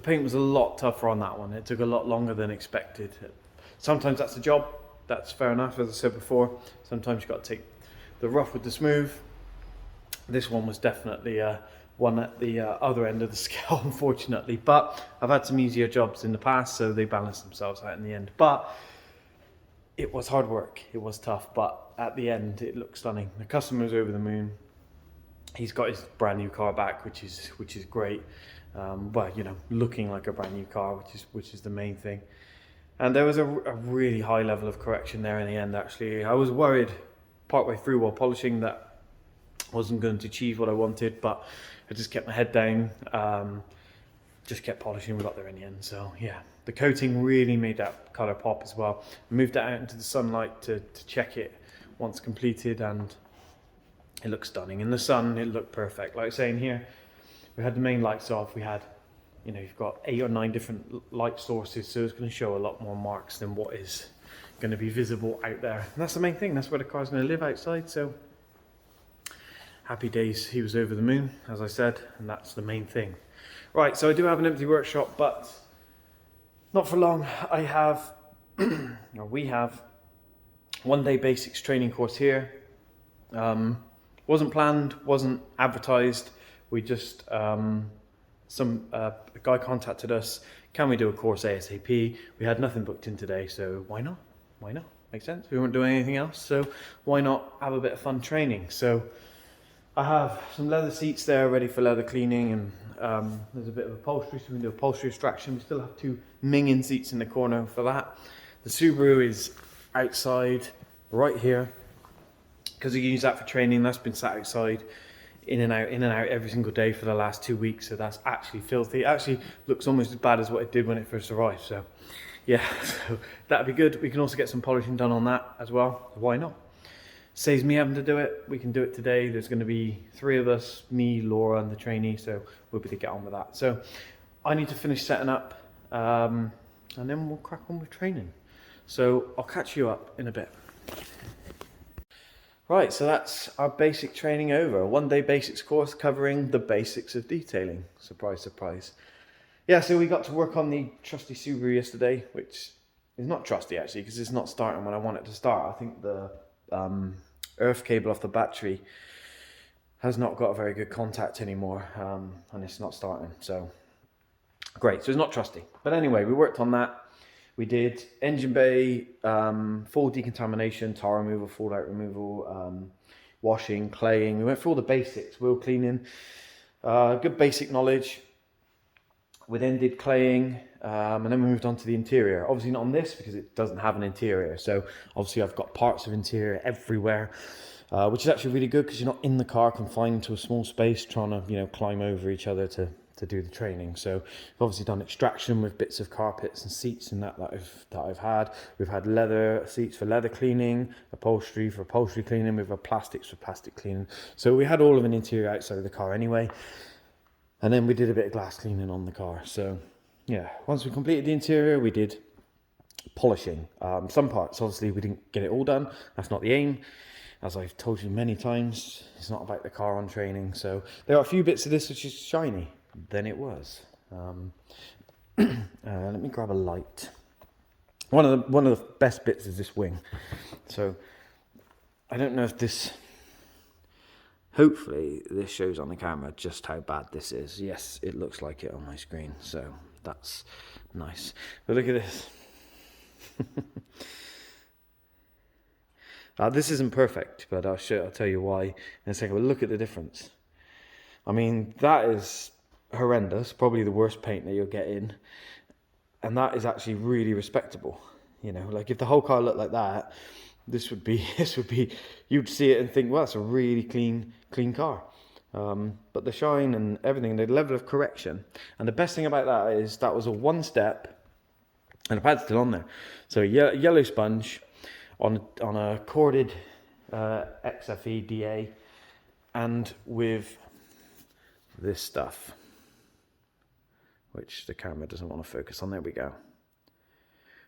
the paint was a lot tougher on that one. It took a lot longer than expected. Sometimes that's the job, that's fair enough, as I said before. Sometimes you've got to take the rough with the smooth. This one was definitely one at the other end of the scale, unfortunately. But I've had some easier jobs in the past, so they balanced themselves out in the end. But it was hard work, it was tough, but at the end it looked stunning. The customer's over the moon. He's got his brand new car back, which is great. Well, you know, looking like a brand new car, which is the main thing. And there was a really high level of correction there in the end. Actually, I was worried partway through while polishing that I wasn't going to achieve what I wanted, but I just kept my head down, just kept polishing. We got there in the end. So yeah, the coating really made that color pop as well. I moved it out into the sunlight to check it once completed, and it looks stunning. In the sun, it looked perfect. Like I say in here, we had the main lights off. We had, you know, you've got 8 or 9 different light sources, so it's going to show a lot more marks than what is going to be visible out there. And that's the main thing. That's where the car's going to live, outside. So happy days. He was over the moon, as I said, and that's the main thing. Right, so I do have an empty workshop, but not for long. I have, or we have, 1-day basics training course here. Wasn't planned, wasn't advertised. We just, a guy contacted us. Can we do a course ASAP? We had nothing booked in today, so why not? Why not? Makes sense. We weren't doing anything else, so why not have a bit of fun training? So I have some leather seats there ready for leather cleaning, and there's a bit of upholstery, so we can do upholstery extraction. We still have 2 minging seats in the corner for that. The Subaru is outside right here, because you use that for training. That's been sat outside in and out every single day for the last 2 weeks, so that's actually filthy. It actually looks almost as bad as what it did when it first arrived. So yeah, so that'd be good. We can also get some polishing done on that as well. Why not? Saves me having to do it. We can do it today. There's going to be 3 of us, me, Laura, and the trainee, so we'll be able to get on with that. So I need to finish setting up, and then we'll crack on with training. So I'll catch you up in a bit. Right, so that's our basic training over. A 1-day basics course covering the basics of detailing. Surprise, surprise. Yeah, so we got to work on the trusty Subaru yesterday, which is not trusty actually, because it's not starting when I want it to start. I think the earth cable off the battery has not got a very good contact anymore, and it's not starting. So great, so it's not trusty. But anyway, we worked on that. We did engine bay, full decontamination, tar removal, fallout removal, washing, claying. We went through all the basics, wheel cleaning, good basic knowledge. We then did claying, and then we moved on to the interior. Obviously not on this because it doesn't have an interior. So obviously I've got parts of interior everywhere, which is actually really good because you're not in the car confined to a small space trying to, you know, climb over each other to do the training. So we've obviously done extraction with bits of carpets and seats and that I've had. We've had leather seats for leather cleaning, upholstery for upholstery cleaning, we've had plastics for plastic cleaning. So we had all of an interior outside of the car anyway. And then we did a bit of glass cleaning on the car. So yeah, once we completed the interior, we did polishing. Some parts, obviously, we didn't get it all done. That's not the aim. As I've told you many times, it's not about the car on training. So there are a few bits of this which is shiny than it was. Let me grab a light. One of the best bits is this wing. So I don't know if this... Hopefully this shows on the camera just how bad this is. Yes, it looks like it on my screen, so that's nice. But look at this. This isn't perfect, but I'll tell you why in a second. But look at the difference. I mean, that is horrendous, probably the worst paint that you'll get in, and that is actually really respectable. You know, like if the whole car looked like that, this would be you'd see it and think, well, that's a really clean car. But the shine and everything, the level of correction, and the best thing about that is that was a 1-step, and the pad's still on there. So yellow sponge on a corded XFE DA, and with this stuff, which the camera doesn't want to focus on. There we go.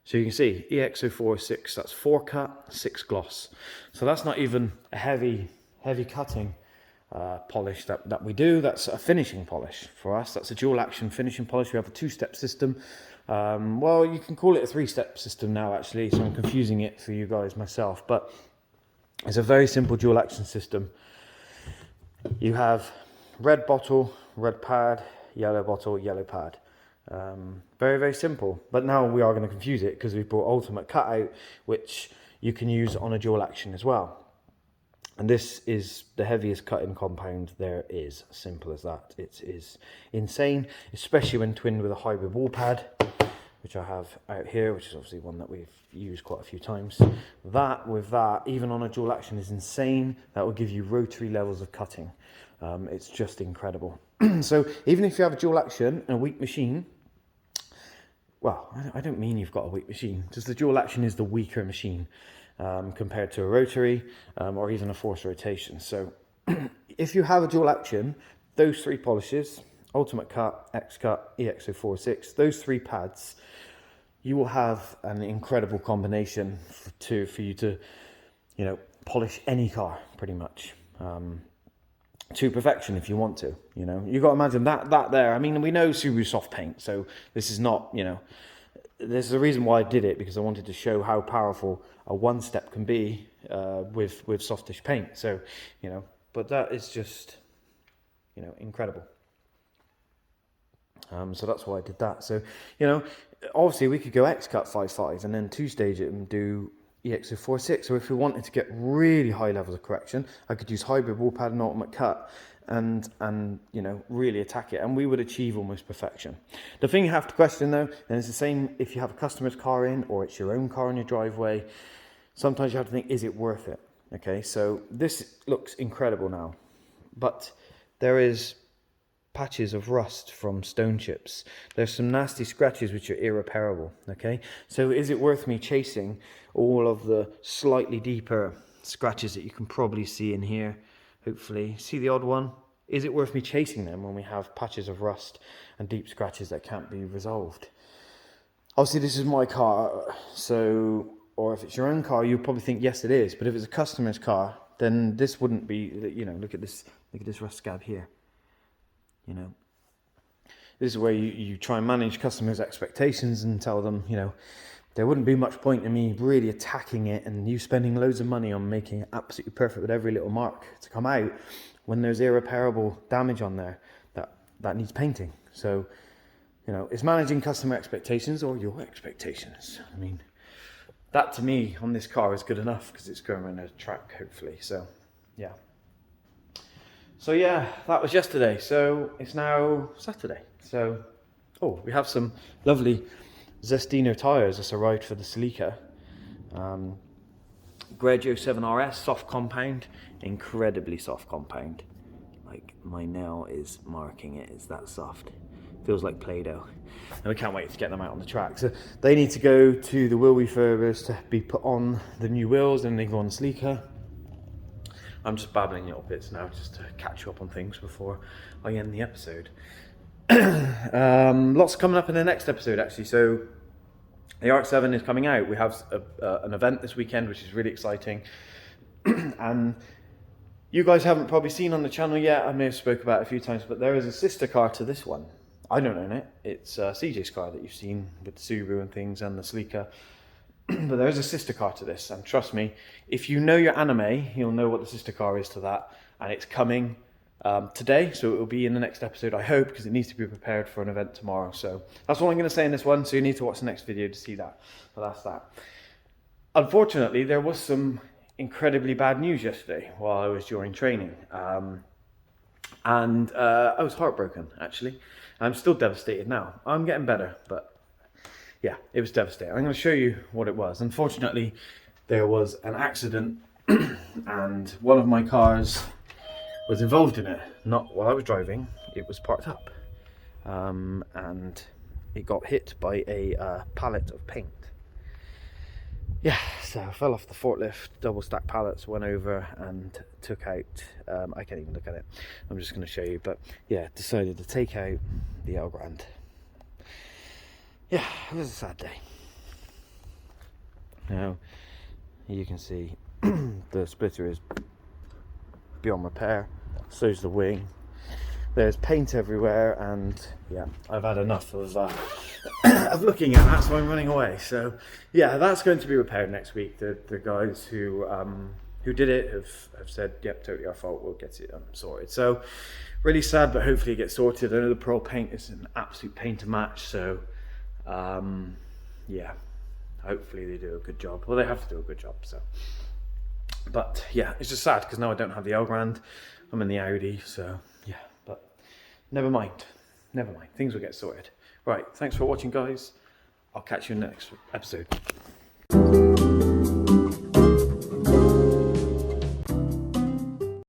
So you can see EX0406, that's 4 cut, 6 gloss. So that's not even a heavy cutting. polish that we do. That's a finishing polish for us. That's a dual action finishing polish. We have a 2-step system. Well, you can call it a 3-step system now, actually, so I'm confusing it for you guys myself, but it's a very simple dual action system. You have red bottle, red pad, yellow bottle, yellow pad. Very, very simple. But now we are going to confuse it because we've brought ultimate cutout, which you can use on a dual action as well. And this is the heaviest cutting compound there is. Simple as that. It is insane, especially when twinned with a hybrid wall pad, which I have out here, which is obviously one that we've used quite a few times. That, with that, even on a dual action, is insane. That will give you rotary levels of cutting. It's just incredible. So even if you have a dual action and a weak machine, well, I don't mean you've got a weak machine, just the dual action is the weaker machine compared to a rotary or even a forced rotation. So if you have a dual action, those 3 polishes, Ultimate Cut, X-Cut, EX046, those 3 pads, you will have an incredible combination for you to, you know, polish any car pretty much. To perfection if you want to, you know. You've got to imagine that there. I mean, we know Subaru soft paint, so this is not, you know, there's a reason why I did it, because I wanted to show how powerful a 1-step can be with softish paint. So, you know, but that is just, you know, incredible. So that's why I did that. So, you know, obviously we could go X-Cut 5.5 and then 2-stage it and do EX046. So if we wanted to get really high levels of correction, I could use hybrid wall pad and ultimate cut and you know, really attack it, and we would achieve almost perfection. The thing you have to question though, and it's the same if you have a customer's car in or it's your own car in your driveway, sometimes you have to think, is it worth it? Okay, so this looks incredible now, but there is patches of rust from stone chips. There's some nasty scratches which are irreparable. Okay, so is it worth me chasing all of the slightly deeper scratches that you can probably see in here? Hopefully, see the odd one? Is it worth me chasing them when we have patches of rust and deep scratches that can't be resolved? Obviously this is my car, so, or if it's your own car, you'll probably think yes it is, but if it's a customer's car, then this wouldn't be, you know, look at this rust scab here. You know, this is where you try and manage customers' expectations and tell them, you know, there wouldn't be much point in me really attacking it and you spending loads of money on making it absolutely perfect with every little mark to come out when there's irreparable damage on there that needs painting. So, you know, it's managing customer expectations or your expectations. I mean, that to me on this car is good enough because it's going around a track, hopefully. So, yeah. So yeah, that was yesterday. So it's now Saturday. So, oh, we have some lovely Zestino tyres that's arrived for the Celica. Grego 7RS, soft compound, incredibly soft compound. Like my nail is marking it, it's that soft. Feels like Play-Doh. And we can't wait to get them out on the track. So they need to go to the wheel refurbers to be put on the new wheels and they go on the Celica. I'm just babbling little bits now just to catch you up on things before I end the episode. Lots coming up in the next episode actually. So the RX-7 is coming out. We have an event this weekend which is really exciting. And you guys haven't probably seen on the channel yet, I may have spoke about it a few times, but there is a sister car to this one. I don't own it. It's CJ's car that you've seen with the Subaru and things and the Celica. But there is a sister car to this, and trust me, if you know your anime, you'll know what the sister car is to that, and it's coming today, so it will be in the next episode, I hope, because it needs to be prepared for an event tomorrow. So that's all I'm going to say in this one, so you need to watch the next video to see that. But that's that. Unfortunately, there was some incredibly bad news yesterday while I was during training, and I was heartbroken, actually. I'm still devastated now. I'm getting better, but yeah, it was devastating. I'm going to show you what it was. Unfortunately, there was an accident and one of my cars was involved in it. Not while I was driving, it was parked up. And it got hit by a pallet of paint. Yeah, so I fell off the forklift, double stack pallets, went over and took out, I can't even look at it. I'm just going to show you, but yeah, decided to take out the elgrand. Yeah, it was a sad day. Now, you can see the splitter is beyond repair. so's the wing. There's paint everywhere, and yeah, I've had enough of of looking at that, so I'm running away. So yeah, that's going to be repaired next week. The guys who did it have said, yep, totally our fault, we'll get it sorted. So really sad, but hopefully it gets sorted. I know the pearl paint is an absolute pain to match, so yeah, hopefully they do a good job. Well, they have to do a good job, so. But yeah, it's just sad because now I don't have the elgrand. I'm in the Audi, so yeah, but never mind. Things will get sorted. Right, thanks for watching, guys. I'll catch you in the next episode.